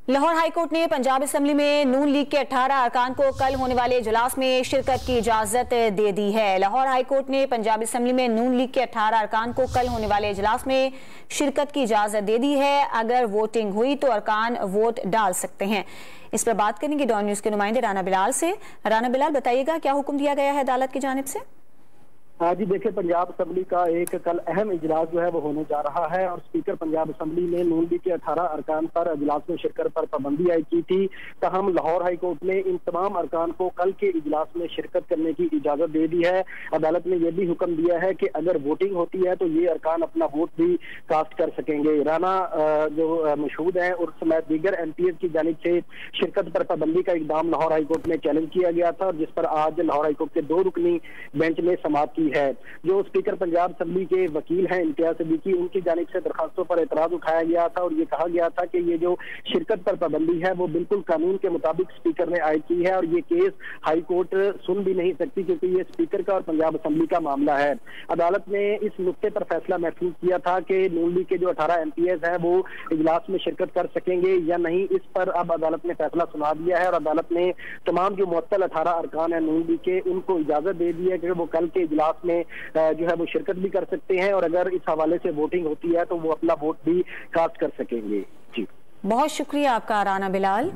Lahore high court ने Punjab assembly में नून league के 18 अरकान को कल होने वाले इजलास में शिरकत की इजाजत दे दी है। लाहौर हाईकोर्ट ने पंजाब असेंबली में नून लीग के 18 अरकान को कल होने वाले इजलास में शिरकत की इजाजत दे दी है। अगर वोटिंग हुई तो अरकान वोट डाल सकते हैं। इस पर बात करेंगे डॉन न्यूज के नुमाइंदे राना बिलाल से। राना बिलाल, बताइएगा क्या हुक्म दिया गया है अदालत की जानिब से? हाँ जी, देखिए, पंजाब असेंबली का एक कल अहम इजलास जो है वो होने जा रहा है और स्पीकर पंजाब असेंबली ने नून लीग के 18 अरकान पर इजलास में शिरकत पर पाबंदी आयद की थी। तहम लाहौर हाई कोर्ट ने इन तमाम अरकान को कल के इजलास में शिरकत करने की इजाजत दे दी है। अदालत ने यह भी हुक्म दिया है कि अगर वोटिंग होती है तो ये अरकान अपना वोट भी कास्ट कर सकेंगे। राना जो मशहूद है और समेत दीगर MPs की जानिब से शिरकत पर पाबंदी का इकदाम लाहौर हाई कोर्ट में चैलेंज किया गया था, जिस पर आज लाहौर हाई कोर्ट के 2 रुकनी बेंच ने समाअत की है। जो स्पीकर पंजाब असेंबली के वकील हैं इम्तियाज सिद्दीकी, उनकी जानिब से दरखास्तों पर एतराज उठाया गया था और ये कहा गया था कि ये जो शिरकत पर पाबंदी है वो बिल्कुल कानून के मुताबिक स्पीकर ने आयद की है और ये केस हाई कोर्ट सुन भी नहीं सकती क्योंकि ये स्पीकर का और पंजाब असेंबली का मामला है। अदालत ने इस नुक्ते पर फैसला महफूज किया था कि नून लीग के जो 18 MPs हैं वो इजलास में शिरकत कर सकेंगे या नहीं। इस पर अब अदालत ने फैसला सुना दिया है और अदालत ने तमाम जो मुअत्तल 18 अरकान है नून लीग के, उनको इजाजत दे दी है कि वो कल के इजलास में जो है वो शिरकत भी कर सकते हैं और अगर इस हवाले से वोटिंग होती है तो वो अपना वोट भी कास्ट कर सकेंगे। जी, बहुत शुक्रिया आपका राना बिलाल।